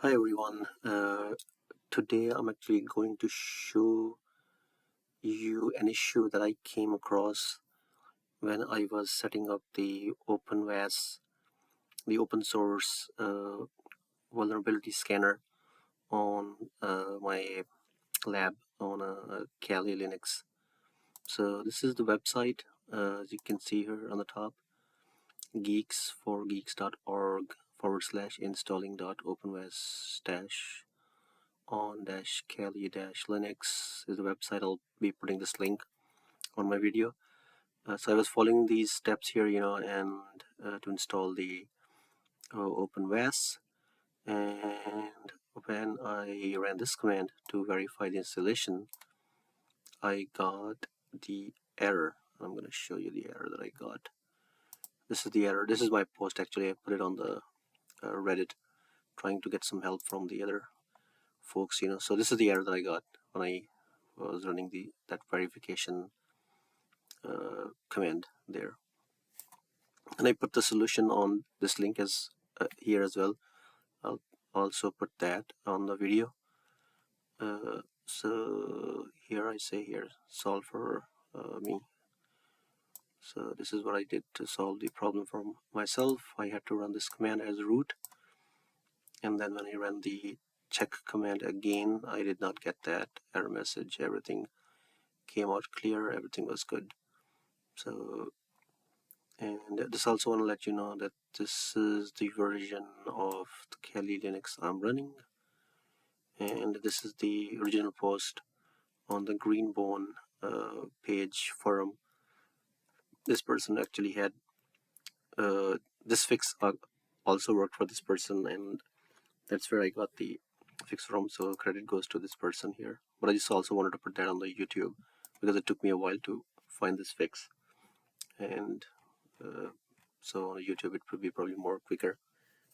Hi everyone. Today I'm actually going to show you an issue that I came across when I was setting up the OpenVas, the open source vulnerability scanner on my lab on a Kali Linux. So this is the website, as you can see here on the top, geeks4geeks.org/installing.openvas dash on dash Kali dash Linux is the website. I'll be putting this link on my video. So I was following these steps here, and to install the OpenVAS. And when I ran this command to verify the installation, I got the error. I'm going to show you the error that I got. This is the error. This is my post actually. I put it on the Reddit, trying to get some help from the other folks. So this is the error that I got when I was running that verification command there, and I put the solution on this link as here as well. I'll also put that on the video. So here I say here solve for me. So this is what I did to solve the problem for myself. I had to run this command as root, and then when I ran the check command again, I did not get that error message. Everything came out clear, everything was good. So, and this also want to let you know that this is the version of the Kali Linux I'm running, and this is the original post on the Greenbone page forum. This person actually had this fix also worked for this person, and that's where I got the fix from, so credit goes to this person here. But I just also wanted to put that on the YouTube because it took me a while to find this fix, and so on YouTube it would be probably more quicker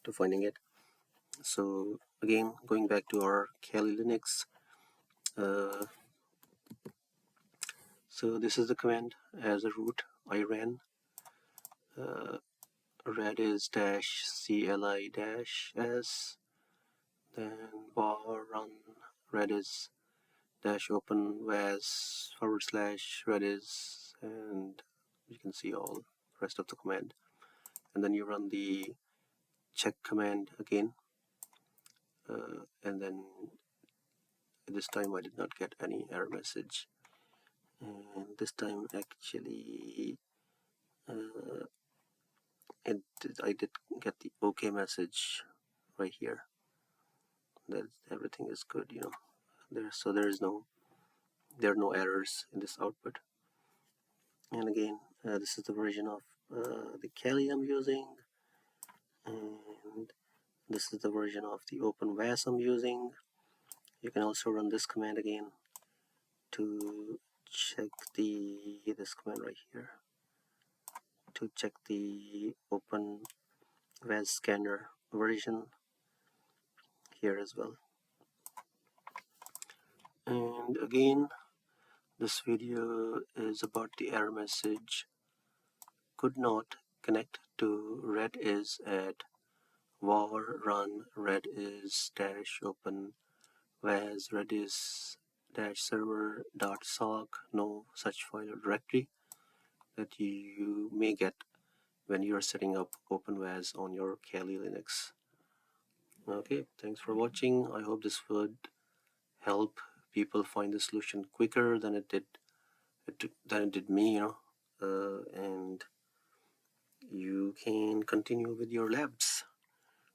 to finding it. So again, going back to our Kali Linux, so this is the command as a root. I ran redis-cli-s, then var run redis-openvas /redis, and you can see all the rest of the command, and then you run the check command again, and then this time I did not get any error message, and this time actually I did get the OK message right here that everything is good. There are no errors in this output. And again, this is the version of the Kali I'm using, and this is the version of the OpenVAS I'm using. You can also run this command again to check this command right here to check the OpenVAS scanner version here as well. And again, this video is about the error message could not connect to redis at var run redis-openvas redis-server.sock. No such file or directory that you may get when you are setting up OpenVAS on your Kali Linux. Okay, thanks for watching. I hope this would help people find the solution quicker than it did me, and you can continue with your labs.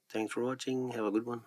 Thanks for watching. Have a good one.